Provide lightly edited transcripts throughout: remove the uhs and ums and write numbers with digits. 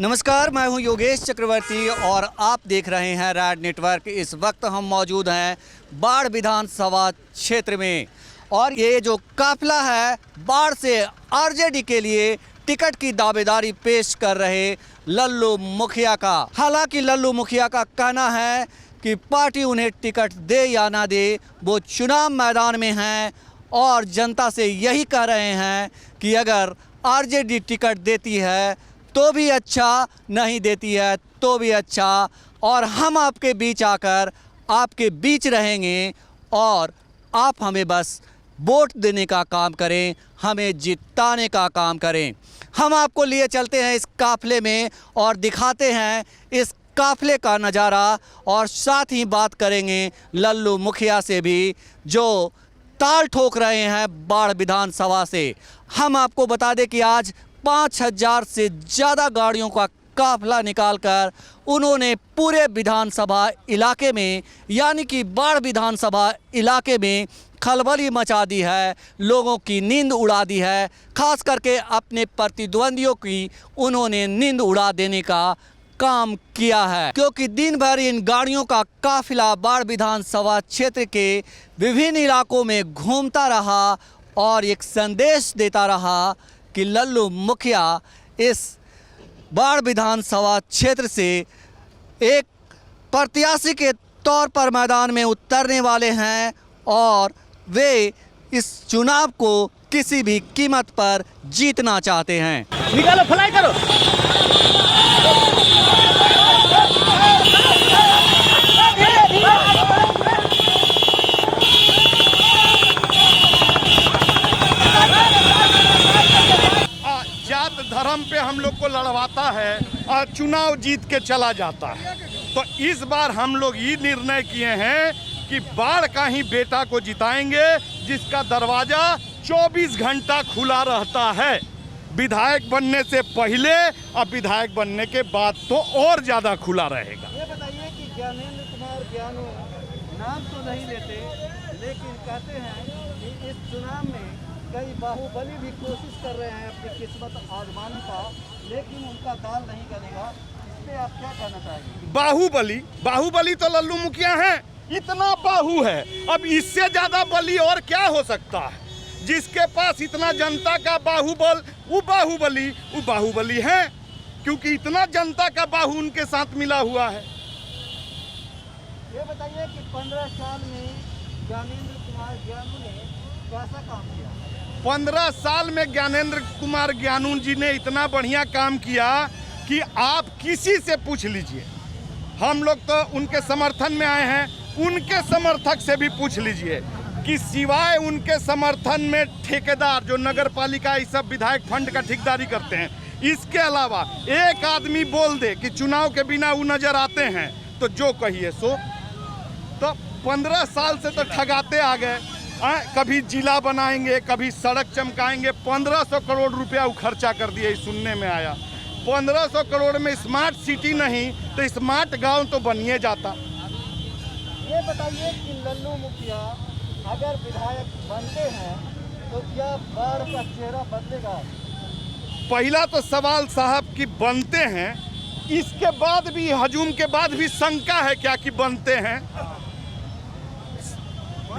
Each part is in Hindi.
नमस्कार, मैं हूं योगेश चक्रवर्ती और आप देख रहे हैं रैड नेटवर्क। इस वक्त हम मौजूद हैं बाढ़ विधानसभा क्षेत्र में और ये जो काफिला है बाढ़ से आरजेडी के लिए टिकट की दावेदारी पेश कर रहे लल्लू मुखिया का। हालांकि लल्लू मुखिया का कहना है कि पार्टी उन्हें टिकट दे या ना दे, वो चुनाव मैदान में हैं और जनता से यही कह रहे हैं कि अगर आरजेडी टिकट देती है तो भी अच्छा, नहीं देती है तो भी अच्छा, और हम आपके बीच आकर आपके बीच रहेंगे और आप हमें बस वोट देने का काम करें, हमें जिताने का काम करें। हम आपको लिए चलते हैं इस काफिले में और दिखाते हैं इस काफिले का नज़ारा और साथ ही बात करेंगे लल्लू मुखिया से भी जो ताल ठोक रहे हैं बाढ़ विधानसभा से। हम आपको बता दें कि आज 5000 से ज़्यादा गाड़ियों का काफिला निकालकर उन्होंने पूरे विधानसभा इलाके में यानी कि बाढ़ विधानसभा इलाके में खलबली मचा दी है, लोगों की नींद उड़ा दी है। खास करके अपने प्रतिद्वंदियों की उन्होंने नींद उड़ा देने का काम किया है, क्योंकि दिन भर इन गाड़ियों का काफिला बाढ़ विधानसभा क्षेत्र के विभिन्न इलाकों में घूमता रहा और एक संदेश देता रहा कि लल्लू मुखिया इस बाढ़ विधानसभा क्षेत्र से एक प्रत्याशी के तौर पर मैदान में उतरने वाले हैं और वे इस चुनाव को किसी भी कीमत पर जीतना चाहते हैं। निकालो, फ्लाई करो। जात धर्म पे हम लोग को लड़वाता है और चुनाव जीत के चला जाता है। तो इस बार हम लोग ये निर्णय किए हैं कि बाढ़ का ही बेटा को जिताएंगे, जिसका दरवाजा 24 घंटा खुला रहता है। विधायक बनने से पहले और विधायक बनने के बाद तो और ज़्यादा खुला रहेगा। ये बताइए कि ज्ञानेंद्र कुमार ज्ञानू नाम तो नहीं लेते, लेकिन कहते हैं कि इस चुनाव में कई बाहुबली भी कोशिश कर रहे हैं अपनी किस्मत आजमाने का, लेकिन उनका दाल नहीं गलेगा। इस पे आप क्या कहना चाहेंगे? बाहुबली तो लल्लू मुखिया हैं, इतना बाहु है। अब इससे ज्यादा बली और क्या हो सकता है? जिसके पास इतना जनता का बाहुबल, वो बाहुबली है, क्योंकि इतना जनता का बाहु उनके साथ मिला हुआ है। ये बताइए कि 15 साल में ज्ञानेंद्र कुमार ज्ञानू ने कैसा काम किया? 15 साल में ज्ञानेंद्र कुमार ज्ञानू जी ने इतना बढ़िया काम किया कि आप किसी से पूछ लीजिए। हम लोग तो उनके समर्थन में आए हैं, उनके समर्थक से भी पूछ लीजिए कि सिवाय उनके समर्थन में ठेकेदार जो नगर पालिका इस सब विधायक फंड का ठेकेदारी करते हैं, इसके अलावा एक आदमी बोल दे कि चुनाव के बिना वो नजर आते हैं तो जो कहिए सो। तो 15 साल से तो ठगाते आ गए। कभी जिला बनाएंगे, कभी सड़क चमकाएंगे। 1500 करोड़ रुपया वो खर्चा कर दिए, सुनने में आया। 1500 करोड़ में स्मार्ट सिटी नहीं तो स्मार्ट गांव तो बनिए जाता। ये बताइए कि लल्लू मुखिया अगर विधायक बनते हैं तो क्या बाढ़ का चेहरा बदलेगा? पहला तो सवाल साहब कि बनते हैं, इसके बाद भी हजूम के बाद भी शंका है क्या कि बनते हैं?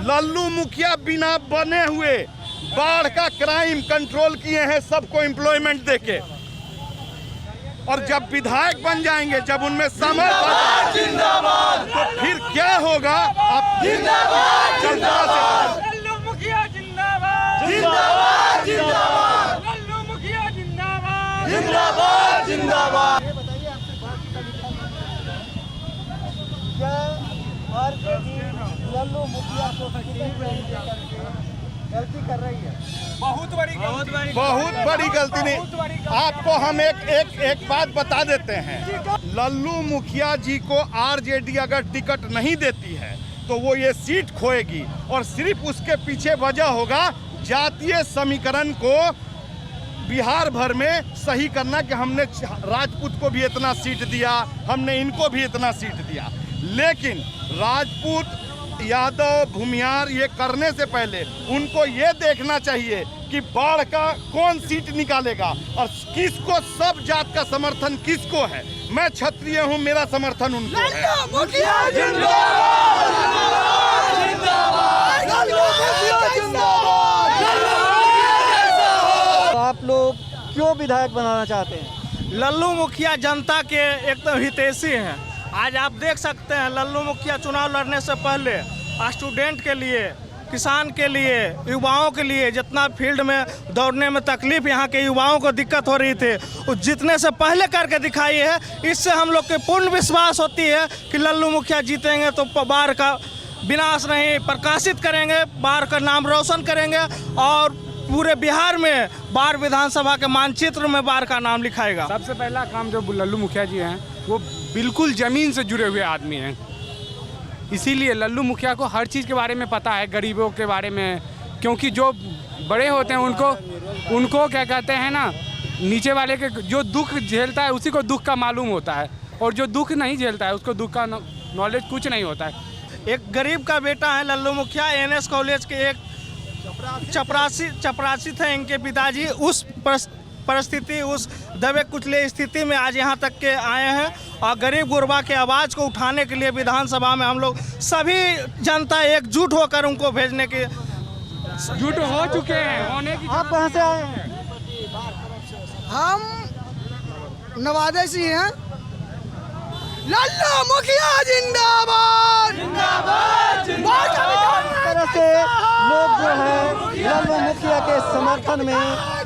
लल्लू मुखिया बिना बने हुए बाढ़ का क्राइम कंट्रोल किए हैं, सबको एम्प्लॉयमेंट देके। और जब विधायक बन जाएंगे, जब उनमें सामर्थ्य जिंदाबाद, तो फिर क्या होगा? आप लल्लू मुखिया जिंदाबाद, जिंदाबाद, जिंदाबाद। लल्लू मुखिया जिंदाबाद, जिंदाबाद, जिंदाबाद। ये बताइए आपसे बात क्या आरजेडी लल्लू मुखिया को गलती कर रही है? बहुत बड़ी गलती नहीं। आपको हम एक बात बता देते हैं। लल्लू मुखिया जी को आरजेडी अगर टिकट नहीं देती है तो वो ये सीट खोएगी और सिर्फ उसके पीछे वजह होगा जातीय समीकरण को बिहार भर में सही करना कि हमने राजपूत को भी इतना सीट दिया, हमने इनको भी इतना सीट दिया। लेकिन राजपूत यादव भूमियार ये करने से पहले उनको ये देखना चाहिए कि बाढ़ का कौन सीट निकालेगा और किसको, सब जात का समर्थन किसको है। मैं क्षत्रिय हूँ, मेरा समर्थन उनको है। तो आप लोग क्यों विधायक बनाना चाहते हैं? लल्लू मुखिया जनता के एकदम हितैषी हैं। आज आप देख सकते हैं लल्लू मुखिया चुनाव लड़ने से पहले स्टूडेंट के लिए, किसान के लिए, युवाओं के लिए जितना फील्ड में दौड़ने में तकलीफ यहाँ के युवाओं को दिक्कत हो रही थी, उस जितने से पहले करके दिखाई है। इससे हम लोग के पूर्ण विश्वास होती है कि लल्लू मुखिया जीतेंगे तो बाढ़ का विनाश नहीं, प्रकाशित करेंगे, बाढ़ का नाम रोशन करेंगे और पूरे बिहार में बाढ़ विधानसभा के मानचित्र में बाढ़ का नाम लिखाएगा। सबसे पहला काम जो लल्लू मुखिया जी हैं वो बिल्कुल ज़मीन से जुड़े हुए आदमी हैं, इसीलिए लल्लू मुखिया को हर चीज़ के बारे में पता है, गरीबों के बारे में। क्योंकि जो बड़े होते हैं उनको क्या कहते हैं ना, नीचे वाले के जो दुख झेलता है उसी को दुख का मालूम होता है, और जो दुख नहीं झेलता है उसको दुख का नॉलेज कुछ नहीं होता है। एक गरीब का बेटा है लल्लू मुखिया। एनएस कॉलेज के एक चपरासी थे इनके पिताजी। उस परिस्थिति, उस दबे कुचले स्थिति में आज यहाँ तक के आए हैं और गरीब गुरबा के आवाज़ को उठाने के लिए विधानसभा में हम लोग सभी जनता एकजुट होकर उनको भेजने के जुट हो चुके हैं। होने की आप कहाँ से आए हैं? हम नवादा से हैं। लल्लू मुखिया जिंदाबाद जिंदाबाद जिंदाबाद। इस तरह से लोग जो है लल्लू मुखिया के समर्थन में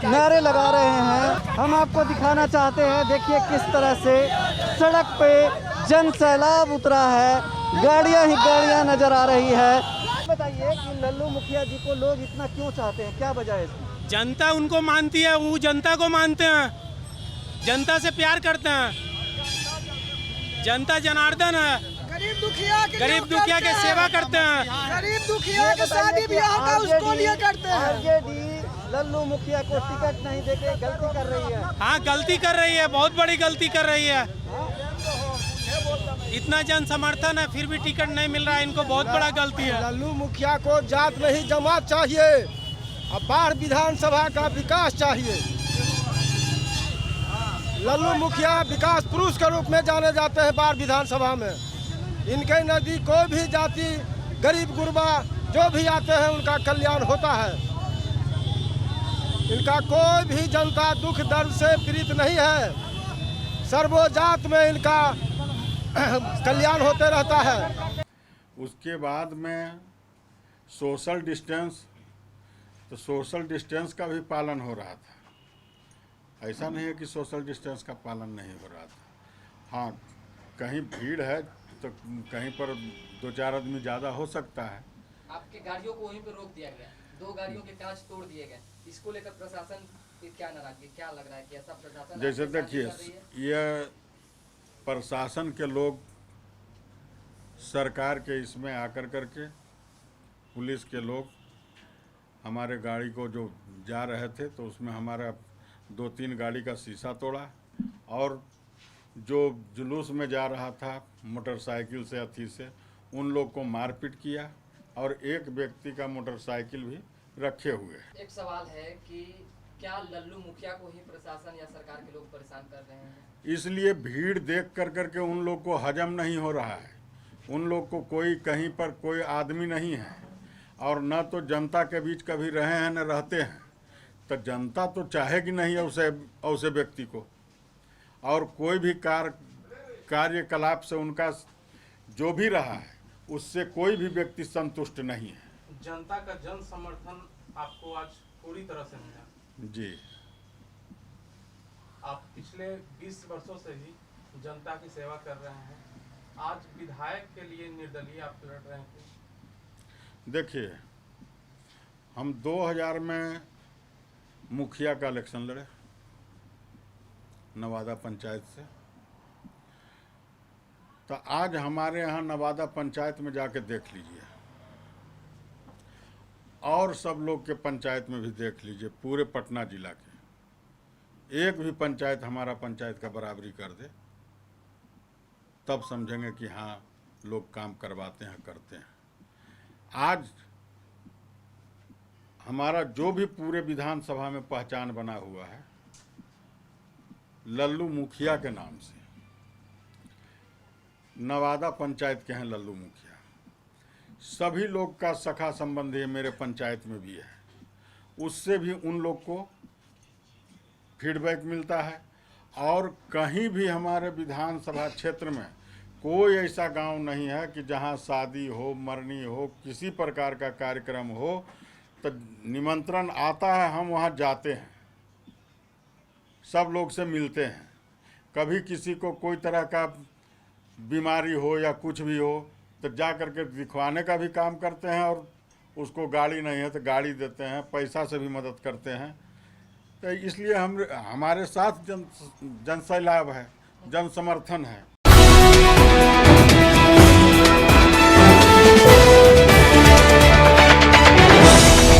नारे लगा रहे हैं। हम आपको दिखाना चाहते हैं, देखिए किस तरह से सड़क पे जन सैलाब उतरा है, गाड़ियां ही गाड़ियां नजर आ रही है। बताइए कि लल्लू मुखिया जी को लोग इतना क्यों चाहते हैं, क्या वजह है इसकी? जनता उनको मानती है, वो जनता को मानते हैं, जनता से प्यार करते हैं। जनता जनार्दन है, गरीब दुखिया के सेवा करते हैं। गरीब दुखिया के शादी ब्याह का उसको लिए करते हैं। आरजेडी लल्लू मुखिया को टिकट नहीं देके गलती कर रही है। हाँ, गलती कर रही है, बहुत बड़ी गलती कर रही है। इतना जन समर्थन है फिर भी टिकट नहीं मिल रहा है, इनको बहुत बड़ा गलती है। लल्लू मुखिया को जात नहीं जमात चाहिए, अब बाढ़ विधानसभा का विकास चाहिए। लल्लू मुखिया विकास पुरुष के रूप में जाने जाते हैं बाढ़ विधानसभा में। इनके नजदीक कोई भी जाति, गरीब गुरबा जो भी आते हैं उनका कल्याण होता है। इनका कोई भी जनता दुख दर्द से पीड़ित नहीं है, सर्वोजात में इनका कल्याण होते रहता है। उसके बाद में सोशल डिस्टेंस, तो सोशल डिस्टेंस का भी पालन हो रहा था। ऐसा नहीं है कि सोशल डिस्टेंस का पालन नहीं हो रहा था। हाँ, कहीं भीड़ है तो कहीं पर 2-4 आदमी ज़्यादा हो सकता है। आपके गाड़ियों को वहीं पे रोक दिया गया, 2 गाड़ियों के कांच तोड़ दिए गए, इसको लेकर प्रशासन की क्या नाराजगी, क्या लग रहा है कि ऐसा प्रशासन जैसे देखिए, ये प्रशासन के लोग सरकार के इसमें आकर करके पुलिस के लोग हमारे गाड़ी को जो जा रहे थे तो उसमें हमारा 2-3 गाड़ी का शीशा तोड़ा, और जो जुलूस में जा रहा था मोटरसाइकिल से अथी से उन लोग को मारपीट किया, और एक व्यक्ति का मोटरसाइकिल भी रखे हुए। एक सवाल है कि क्या लल्लू मुखिया को ही प्रशासन या सरकार के लोग परेशान कर रहे हैं? इसलिए भीड़ देख कर करके उन लोग को हजम नहीं हो रहा है। उन लोग को कोई कहीं पर कोई आदमी नहीं है, और न तो जनता के बीच कभी रहे हैं न रहते हैं, तो जनता तो चाहेगी नहीं उसे व्यक्ति को, और कोई भी कार्यकलाप से उनका जो भी रहा है उससे कोई भी व्यक्ति संतुष्ट नहीं है। जनता का जन समर्थन आपको आज पूरी तरह से मिला जी। आप पिछले 20 वर्षों से ही जनता की सेवा कर रहे हैं, आज विधायक के लिए निर्दलीय आप लड़ रहे हैं। देखिए, हम 2000 में मुखिया का इलेक्शन लड़े नवादा पंचायत से, तो आज हमारे यहाँ नवादा पंचायत में जाके देख लीजिए, और सब लोग के पंचायत में भी देख लीजिए, पूरे पटना जिला के एक भी पंचायत हमारा पंचायत का बराबरी कर दे, तब समझेंगे कि हाँ लोग काम करवाते हैं, करते हैं। आज हमारा जो भी पूरे विधानसभा में पहचान बना हुआ है लल्लू मुखिया के नाम से। नवादा पंचायत के हैं लल्लू मुखिया, सभी लोग का सखा संबंधी मेरे पंचायत में भी है, उससे भी उन लोग को फीडबैक मिलता है। और कहीं भी हमारे विधानसभा क्षेत्र में कोई ऐसा गांव नहीं है कि जहां शादी हो, मरनी हो, किसी प्रकार का कार्यक्रम हो तो निमंत्रण आता है, हम वहां जाते हैं, सब लोग से मिलते हैं। कभी किसी को कोई तरह का बीमारी हो या कुछ भी हो तो जा करके दिखवाने का भी काम करते हैं, और उसको गाड़ी नहीं है तो गाड़ी देते हैं, पैसा से भी मदद करते हैं। तो इसलिए हमारे साथ जन सैलाब है, जन समर्थन है।